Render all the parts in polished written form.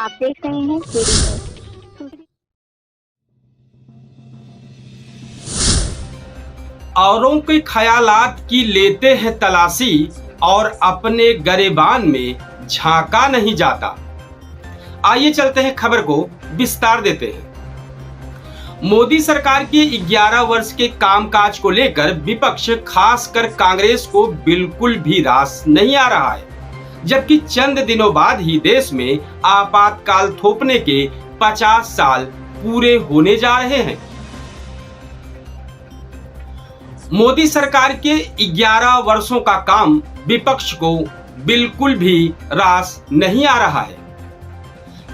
आप देख रहे हैं केडी न्यूज़। औरों के ख्यालात की लेते हैं तलाशी और अपने गरेबान में झांका नहीं जाता। आइए चलते हैं, खबर को विस्तार देते हैं। मोदी सरकार के 11 वर्ष के कामकाज को लेकर विपक्ष, खासकर कांग्रेस को बिल्कुल भी रास नहीं आ रहा है, जबकि चंद दिनों बाद ही देश में आपातकाल थोपने के 50 साल पूरे होने जा रहे हैं। मोदी सरकार के 11 वर्षों का काम विपक्ष को बिल्कुल भी रास नहीं आ रहा है।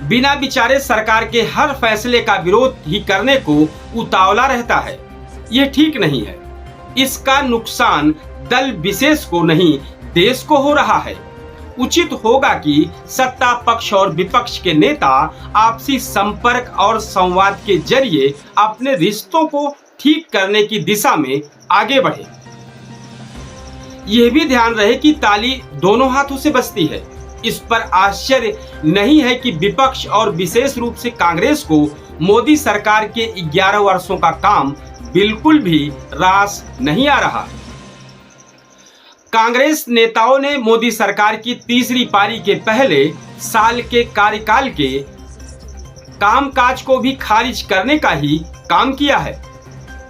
बिना विचारे सरकार के हर फैसले का विरोध ही करने को उतावला रहता है। यह ठीक नहीं है। इसका नुकसान दल विशेष को नहीं, देश को हो रहा है। उचित होगा कि सत्ता पक्ष और विपक्ष के नेता आपसी संपर्क और संवाद के जरिए अपने रिश्तों को ठीक करने की दिशा में आगे बढ़े। यह भी ध्यान रहे कि ताली दोनों हाथों से बजती है। इस पर आश्चर्य नहीं है कि विपक्ष और विशेष रूप से कांग्रेस को मोदी सरकार के 11 वर्षों का काम बिल्कुल भी रास नहीं आ रहा। कांग्रेस नेताओं ने मोदी सरकार की तीसरी पारी के पहले साल के कार्यकाल के कामकाज को भी खारिज करने का ही काम किया है।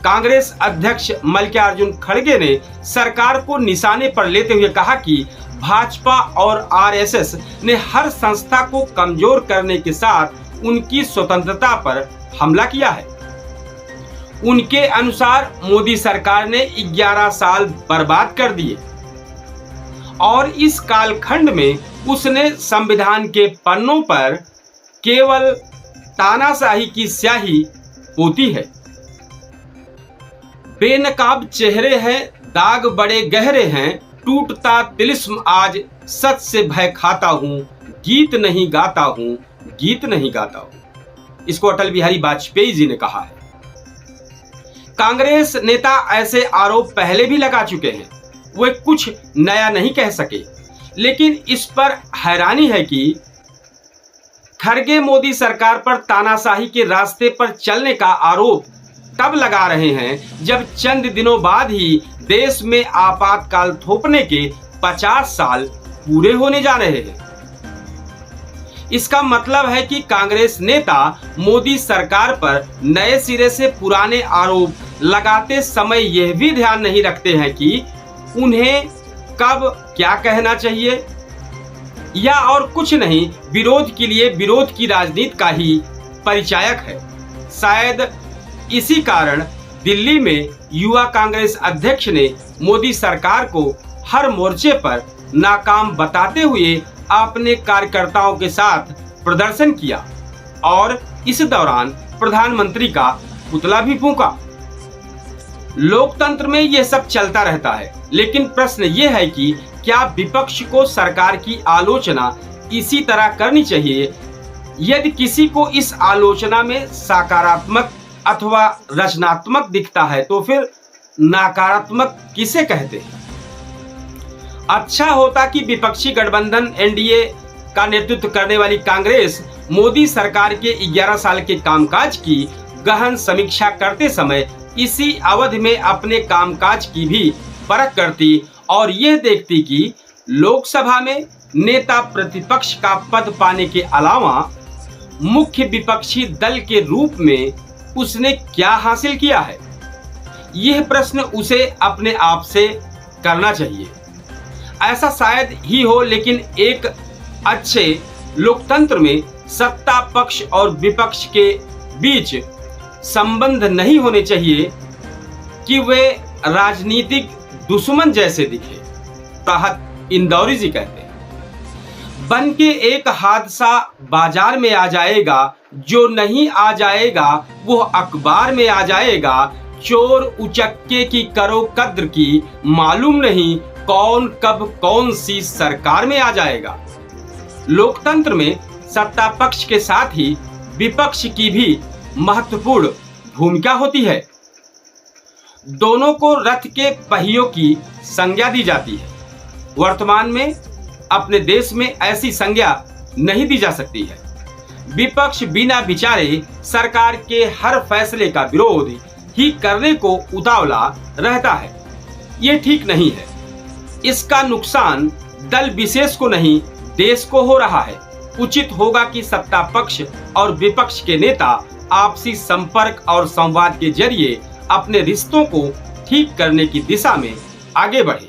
कांग्रेस अध्यक्ष मल्लिकार्जुन खड़गे ने सरकार को निशाने पर लेते हुए कहा कि भाजपा और आरएसएस ने हर संस्था को कमजोर करने के साथ उनकी स्वतंत्रता पर हमला किया है। उनके अनुसार मोदी सरकार ने 11 साल बर्बाद कर दिए और इस कालखंड में उसने संविधान के पन्नों पर केवल तानाशाही की स्याही पोती है। बेनकाब चेहरे हैं, दाग बड़े गहरे हैं, टूटता तिलिस्म आज सच से भय खाता हूं, गीत नहीं गाता हूं, गीत नहीं गाता हूं। इसको अटल बिहारी वाजपेयी जी ने कहा है। कांग्रेस नेता ऐसे आरोप पहले भी लगा चुके हैं, वे कुछ नया नहीं कह सके, लेकिन इस पर हैरानी है कि खड़गे मोदी सरकार पर तानाशाही के रास्ते पर चलने का आरोप तब लगा रहे हैं जब चंद दिनों बाद ही देश में आपातकाल थोपने के 50 साल पूरे होने जा रहे हैं। इसका मतलब है कि कांग्रेस नेता मोदी सरकार पर नए सिरे से पुराने आरोप लगाते समय यह भी ध्यान नहीं रखते हैं कि उन्हें कब क्या कहना चाहिए, या और कुछ नहीं, विरोध के लिए विरोध की राजनीति का ही परिचायक है। शायद इसी कारण दिल्ली में युवा कांग्रेस अध्यक्ष ने मोदी सरकार को हर मोर्चे पर नाकाम बताते हुए अपने कार्यकर्ताओं के साथ प्रदर्शन किया और इस दौरान प्रधानमंत्री का पुतला भी फूंका। लोकतंत्र में यह सब चलता रहता है, लेकिन प्रश्न यह है कि क्या विपक्ष को सरकार की आलोचना इसी तरह करनी चाहिए? यदि किसी को इस आलोचना में सकारात्मक अथवा रचनात्मक दिखता है तो फिर नकारात्मक किसे कहते हैं? अच्छा होता कि विपक्षी गठबंधन एनडीए का नेतृत्व करने वाली कांग्रेस मोदी सरकार के 11 साल के कामकाज की गहन समीक्षा करते समय इसी अवधि में अपने कामकाज की भी परख करती और यह देखती कि लोकसभा में नेता प्रतिपक्ष का पद पाने के अलावा मुख्य विपक्षी दल के रूप में उसने क्या हासिल किया है। यह प्रश्न उसे अपने आप से करना चाहिए। ऐसा शायद ही हो, लेकिन एक अच्छे लोकतंत्र में सत्ता पक्ष और विपक्ष के बीच संबंध नहीं होने चाहिए कि वे राजनीतिक दुश्मन जैसे दिखे। ताहत इंदौरी जी कहते हैं, बन के एक हादसा बाजार में आ जाएगा, जो नहीं आ जाएगा वो अखबार में आ जाएगा। चोर उचक्के की करो कद्र की, मालूम नहीं कौन कब कौन सी सरकार में आ जाएगा। लोकतंत्र में सत्ता पक्ष के साथ ही विपक्ष की भी महत्वपूर्ण भूमिका होती है। दोनों को रथ के पहियों की संज्ञा दी जाती है। वर्तमान में अपने देश में ऐसी संज्ञा नहीं दी जा सकती है। विपक्ष बिना विचारे सरकार के हर फैसले का विरोध ही करने को उतावला रहता है। ये ठीक नहीं है। इसका नुकसान दल विशेष को नहीं, देश को हो रहा है। उचित होगा कि सत्ता पक्ष और विपक्ष के नेता आपसी संपर्क और संवाद के जरिए अपने रिश्तों को ठीक करने की दिशा में आगे बढ़े।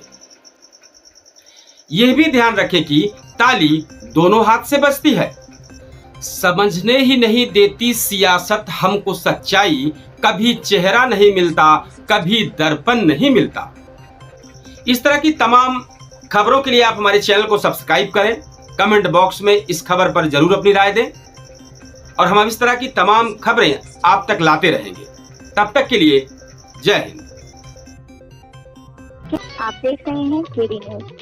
यह भी ध्यान रखें कि ताली दोनों हाथ से बजती है। समझने ही नहीं देती सियासत हमको सच्चाई, कभी चेहरा नहीं मिलता, कभी दर्पण नहीं मिलता। इस तरह की तमाम खबरों के लिए आप हमारे चैनल को सब्सक्राइब करें। कमेंट बॉक्स में इस खबर पर जरूर अपनी राय दें और हम इस तरह की तमाम खबरें आप तक लाते रहेंगे। तब तक के लिए जय हिंद। आप देख रहे हैं केडी न्यूज।